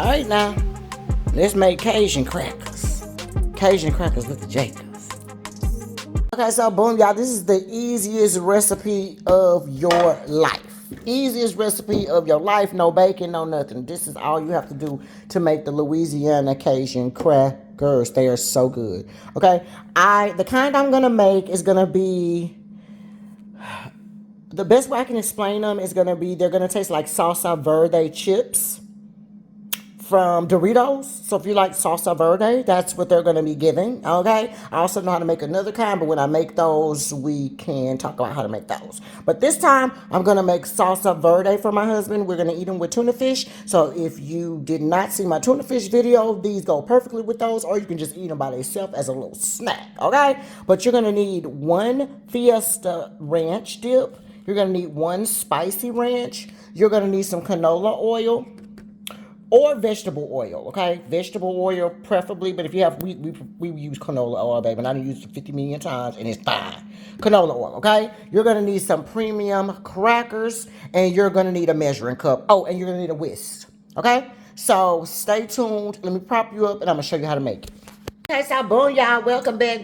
right, now, let's make Cajun crackers. Cajun crackers with the Jacobs. Okay, so boom, y'all, this is the easiest recipe of your life. Easiest recipe of your life, no bacon, no nothing. This is all you have to do to make the Louisiana Cajun crackers. They are so good. Okay, the kind I'm gonna make is gonna be, the best way I can explain them is gonna be, they're gonna taste like Salsa Verde chips from Doritos. So if you like Salsa Verde, that's what they're going to be giving, okay? I also know how to make another kind, but when I make those, we can talk about how to make those. But this time, I'm going to make Salsa Verde for my husband. We're going to eat them with tuna fish. So if you did not see my tuna fish video, these go perfectly with those, or you can just eat them by themselves as a little snack, okay? But you're going to need one Fiesta ranch dip. You're going to need one spicy ranch. You're going to need some canola oil or vegetable oil, okay? Vegetable oil preferably, but if you have, we use canola oil, baby, and I done used it 50 million times, and it's fine. Canola oil, okay? You're gonna need some premium crackers, and you're gonna need a measuring cup. Oh, and you're gonna need a whisk, okay? So stay tuned. Let me prop you up, and I'm gonna show you how to make it. Okay, so boom, y'all, welcome back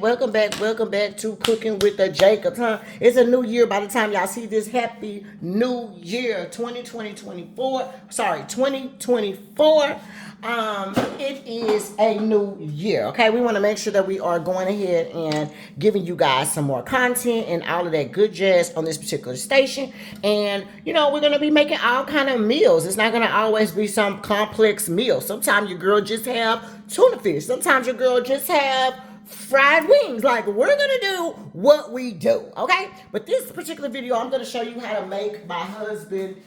to Cooking with the Jacobs, huh? It's a new year. By the time y'all see this, happy new year, 2024. It is a new year, okay? We want to make sure that we are going ahead and giving you guys some more content and all of that good jazz on this particular station. And, you know, we're going to be making all kind of meals. It's not going to always be some complex meal. Sometimes your girl just have tuna fish. Sometimes your girl just have fried wings. Like, we're gonna do what we do, okay? But this particular video, I'm gonna show you how to make my husband's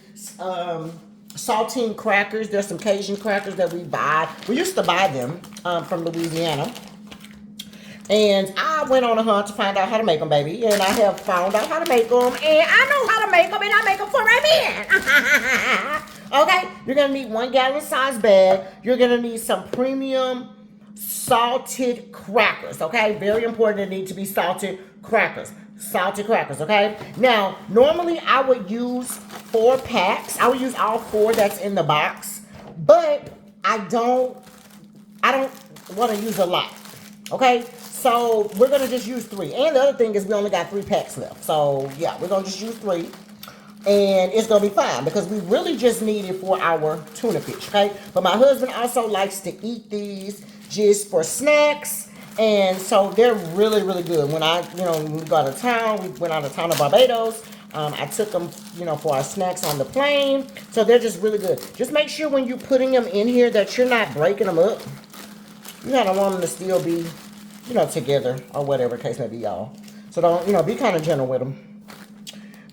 saltine crackers. There's some Cajun crackers that we buy. We used to buy them from Louisiana. And I went on a hunt to find out how to make them, baby. And I have found out how to make them. And I know how to make them, and I make them for my man. Okay? You're going to need 1 gallon size bag. You're going to need some premium salted crackers, okay? Very important, they need to be salted crackers. Salted crackers, okay? Now, normally I would use 4 packs. I would use all 4 that's in the box. But I don't want to use a lot, okay? So we're going to just use 3. And the other thing is we only got 3 packs left. So, yeah, we're going to just use 3. And it's going to be fine because we really just need it for our tuna fish, okay? But my husband also likes to eat these just for snacks. And so they're really, really good. When when we go out of town, we went out of town to Barbados. I took them, for our snacks on the plane. So they're just really good. Just make sure when you're putting them in here that you're not breaking them up. You kind of want them to still be, together or whatever case may be, y'all. So don't, be kind of gentle with them.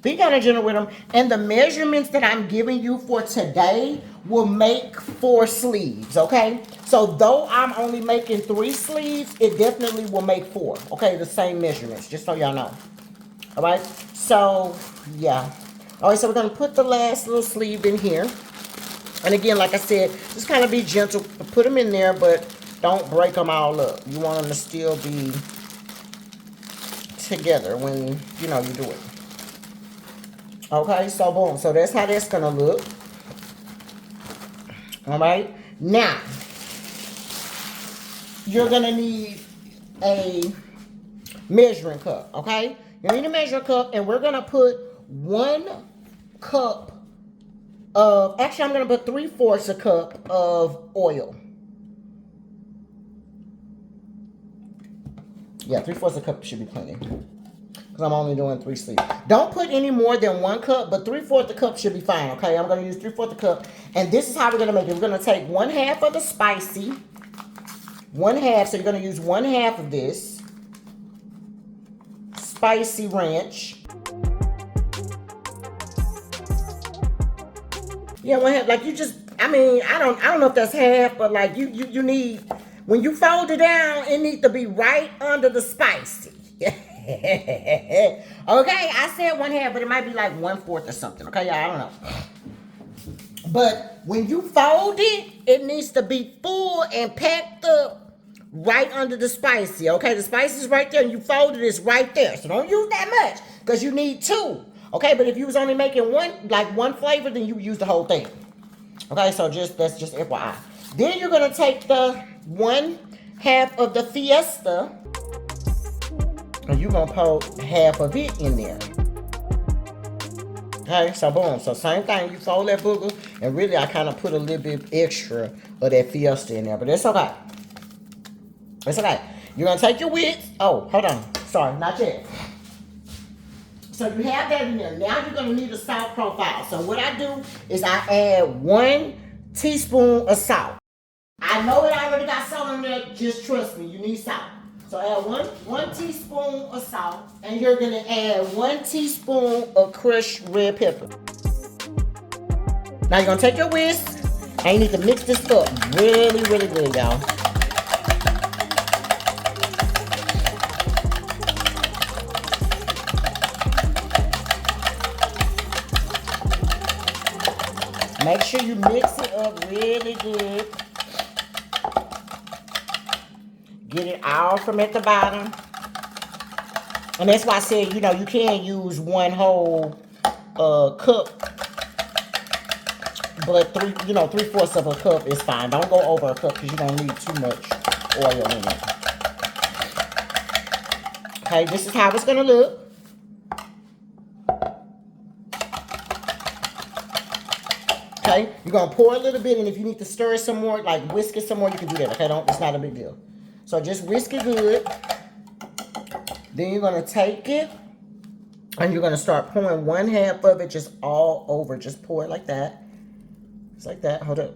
Be kind of gentle with them. And the measurements that I'm giving you for today will make 4 sleeves, okay? So though I'm only making 3 sleeves, it definitely will make 4, okay? The same measurements, just so y'all know. All right? So, yeah. All right, so we're going to put the last little sleeve in here. And again, like I said, just kind of be gentle. Put them in there, but don't break them all up. You want them to still be together when, you do it. Okay, so boom. So that's how that's going to look. All right. Now, you're going to need a measuring cup, okay? You need a measuring cup, and we're going to put 1 cup of, actually, I'm going to put 3/4 a cup of oil. Yeah, 3/4 a cup should be plenty. Because I'm only doing 3 sleeves. Don't put any more than 1 cup, but 3/4 a cup should be fine, okay? I'm going to use 3/4 a cup. And this is how we're going to make it. We're going to take 1/2 of the spicy. 1/2, so you're going to use 1/2 of this spicy ranch. Yeah, 1/2, like you just, I don't know if that's half, but like you need, when you fold it down, it needs to be right under the spicy. Okay, I said 1/2, but it might be like 1/4 or something. Okay, y'all, I don't know. But when you fold it, it needs to be full and packed up right under the spicy. Okay, the spicy is right there, and you fold it, it's right there. So don't use that much because you need 2. Okay, but if you was only making one flavor, then you use the whole thing. Okay, so that's just FYI. Then you're gonna take the 1/2 of the Fiesta, and you're gonna put half of it in there. Okay, so boom. So same thing, you fold that booger, and really I kind of put a little bit extra of that Fiesta in there, but it's okay. It's okay. You're gonna take your width. Oh, hold on. Sorry, not yet. So you have that in there. Now you're gonna need a salt profile. So what I do is I add 1 teaspoon of salt. I know it already got salt in there, just trust me, you need salt. So add one teaspoon of salt, and you're gonna add 1 teaspoon of crushed red pepper. Now you're gonna take your whisk, and you need to mix this up really, really good, y'all. Make sure you mix it up really good. Get it all from at the bottom. And that's why I said, you know, you can use 1 whole cup. But 3/4 of a cup is fine. Don't go over a cup because you don't need too much oil in it. Okay, this is how it's going to look. Okay, you're going to pour a little bit, and if you need to stir it some more, like whisk it some more, you can do that. Okay, it's not a big deal. So just whisk it good. Then you're going to take it, and you're going to start pouring 1/2 of it just all over. Just pour it like that. Just like that. Hold up.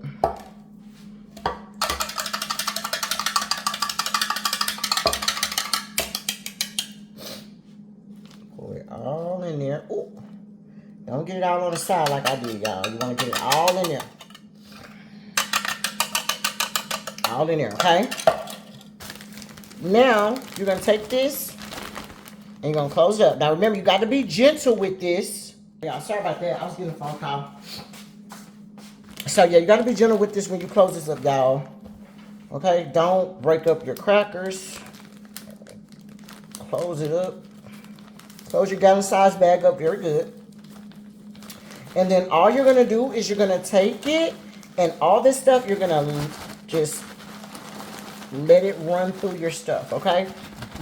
Pour it all in there. Ooh. Don't get it all on the side like I did, y'all. You want to get it all in there. All in there, okay? Now, you're going to take this, and you're going to close it up. Now, remember, you got to be gentle with this. Y'all, sorry about that. I was getting a phone call. So, yeah, you got to be gentle with this when you close this up, y'all. Okay? Don't break up your crackers. Close it up. Close your gallon-sized bag up very good. And then all you're going to do is you're going to take it, and all this stuff, you're going to just let it run through your stuff, okay?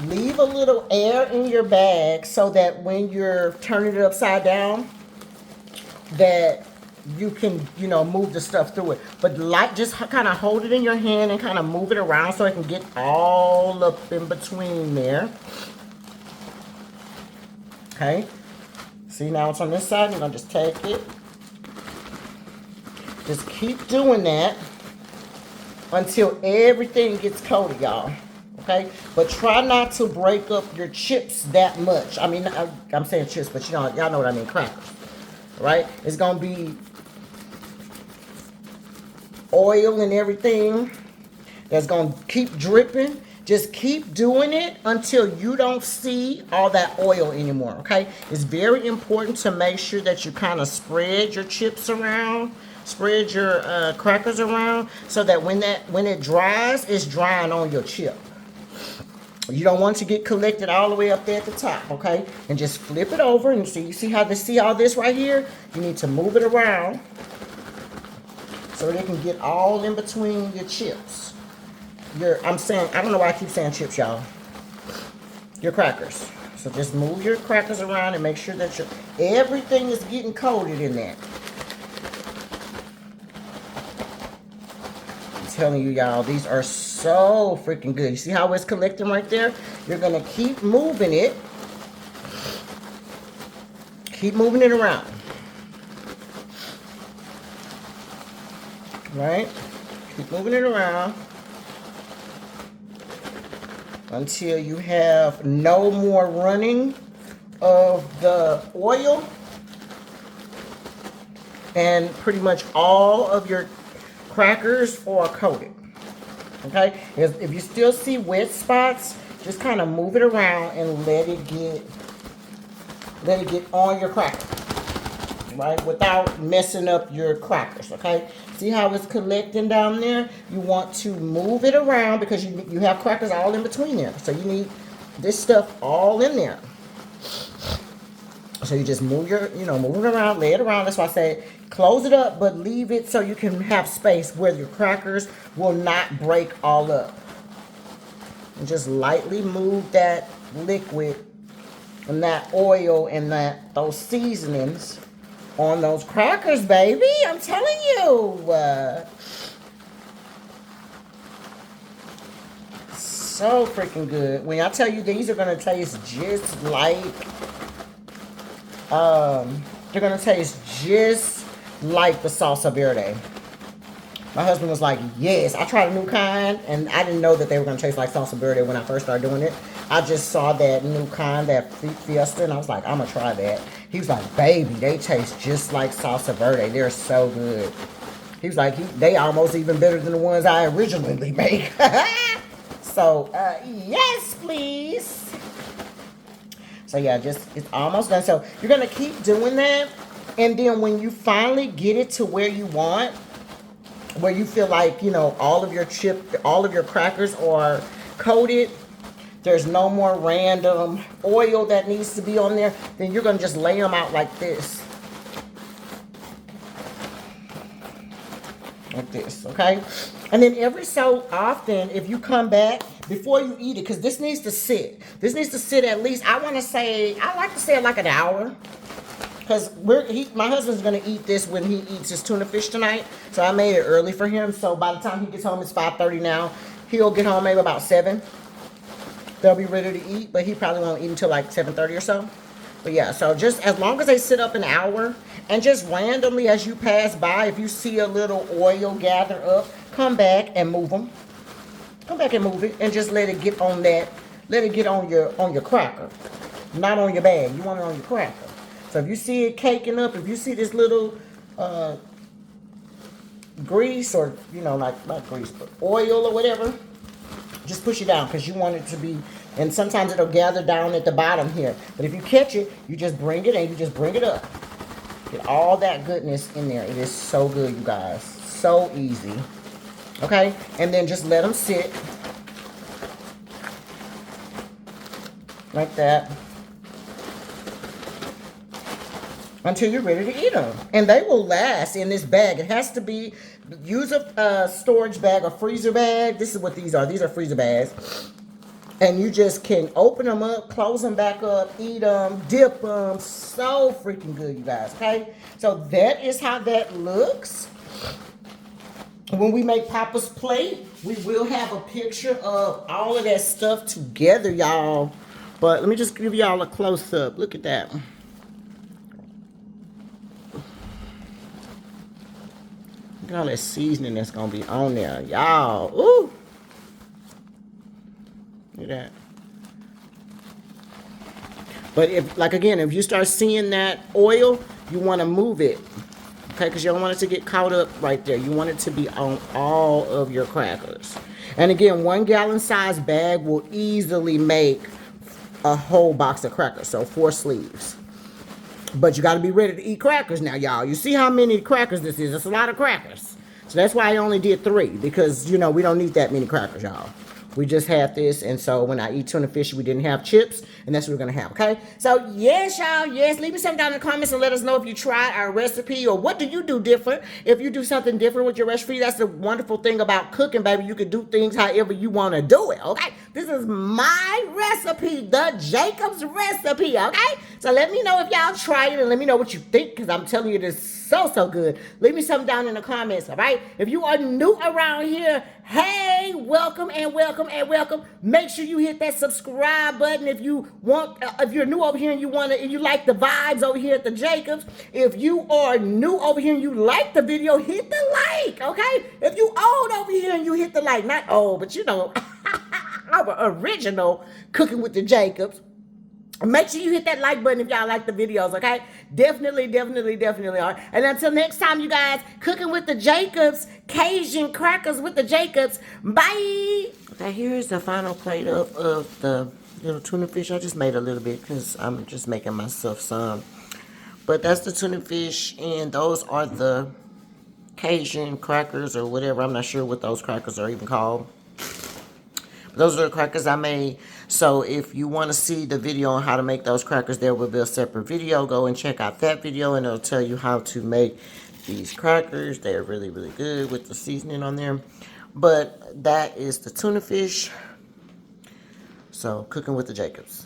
Leave a little air in your bag so that when you're turning it upside down, that you can, you know, move the stuff through it. But just kind of hold it in your hand and kind of move it around so it can get all up in between there. Okay? See, now it's on this side. You're going to just take it. Just keep doing that until everything gets coated, y'all. Okay? But try not to break up your chips that much. I mean, I'm saying chips, but y'all know what I mean, crackers. Right? It's going to be oil and everything that's going to keep dripping. Just keep doing it until you don't see all that oil anymore, okay? It's very important to make sure that you kind of spread your chips around, spread your crackers around, so that when it dries, it's drying on your chip. You don't want it to get collected all the way up there at the top, okay? And just flip it over and see. You see all this right here? You need to move it around so they can get all in between your chips. I don't know why I keep saying chips, y'all. Your crackers. So just move your crackers around and make sure that everything is getting coated in there. I'm telling you, y'all, these are so freaking good. You see how it's collecting right there? You're going to keep moving it. Keep moving it around. Right? Keep moving it around until you have no more running of the oil, and pretty much all of your crackers are coated. Okay? If you still see wet spots, just kind of move it around and let it get on your cracker, right? Without messing up your crackers, okay? See how it's collecting down there? You want to move it around because you have crackers all in between there. So you need this stuff all in there. So you just move your, move it around, lay it around. That's why I said close it up, but leave it so you can have space where your crackers will not break all up. And just lightly move that liquid and that oil and those seasonings on those crackers, baby. I'm telling you. So freaking good. When I tell you these are going to taste just like, they're going to taste just like the Salsa Verde. My husband was like, yes. I tried a new kind, and I didn't know that they were going to taste like Salsa Verde when I first started doing it. I just saw that new kind, that Fiesta, and I was like, I'm going to try that. He was like, baby, they taste just like Salsa Verde. They're so good. He was like, they almost even better than the ones I originally make. So, yes, please. So, yeah, it's almost done. So, you're going to keep doing that. And then when you finally get it to where you want, where you feel like, all of your crackers are coated, there's no more random oil that needs to be on there, then you're going to just lay them out like this. Like this, okay? And then every so often, if you come back, before you eat it, because this needs to sit. This needs to sit at least, I like to say like an hour. Because my husband's going to eat this when he eats his tuna fish tonight. So I made it early for him. So by the time he gets home, it's 5:30 now. He'll get home maybe about 7. They'll be ready to eat. But he probably won't eat until like 7:30 or so. But yeah, so just as long as they sit up an hour. And just randomly as you pass by, if you see a little oil gather up, come back and move them. Come back and move it. And just let it get on that. Let it get on your cracker. Not on your bag. You want it on your cracker. So if you see it caking up, if you see this little grease or, like not grease, but oil or whatever, just push it down because you want it to be, and sometimes it'll gather down at the bottom here. But if you catch it, you just bring it and you just bring it up. Get all that goodness in there. It is so good, you guys. So easy. Okay? And then just let them sit. Like that. Until you're ready to eat them. And they will last in this bag. It has to be, use a storage bag, a freezer bag. This is what these are. These are freezer bags. And you just can open them up, close them back up, eat them, dip them. So freaking good, you guys, okay? So that is how that looks. When we make Papa's plate, we will have a picture of all of that stuff together, y'all. But let me just give y'all a close-up. Look at that. Look at all that seasoning that's going to be on there, y'all. Ooh. Look at that. But if you start seeing that oil, you want to move it. Okay, because you don't want it to get caught up right there. You want it to be on all of your crackers. And again, 1 gallon size bag will easily make a whole box of crackers. So 4 sleeves. But you got to be ready to eat crackers now, y'all. You see how many crackers this is? It's a lot of crackers. So that's why I only did 3. Because, we don't need that many crackers, y'all. We just had this, and so when I eat tuna fish, we didn't have chips, and that's what we're going to have, okay? So, yes, y'all, yes, leave me something down in the comments and let us know if you tried our recipe, or what do you do different. If you do something different with your recipe, that's the wonderful thing about cooking, baby. You can do things however you want to do it, okay? This is my recipe, the Jacob's recipe, okay? So, let me know if y'all tried it, and let me know what you think, because I'm telling you, this is so good. Leave me something down in the comments, all right? If you are new around here, hey, welcome and welcome and welcome. Make sure you hit that subscribe button if you want, if you're new over here and you like the vibes over here at the Jacobs. If you are new over here and you like the video, hit the like, okay? If you old over here and you hit the like, not old, but our original Cooking with the Jacobs. Make sure you hit that like button if y'all like the videos, okay? Definitely. All right. And until next time, you guys, Cooking with the Jacobs, Cajun crackers with the Jacobs. Bye. Okay, here's the final plate of the little tuna fish. I just made a little bit because I'm just making myself some. But that's the tuna fish, and those are the Cajun crackers or whatever. I'm not sure what those crackers are even called. Those are the crackers I made. So if you want to see the video on how to make those crackers, there will be a separate video. Go and check out that video, and it'll tell you how to make these crackers. They're really, really good with the seasoning on them. But that is the tuna fish. So cooking with the Jacobs.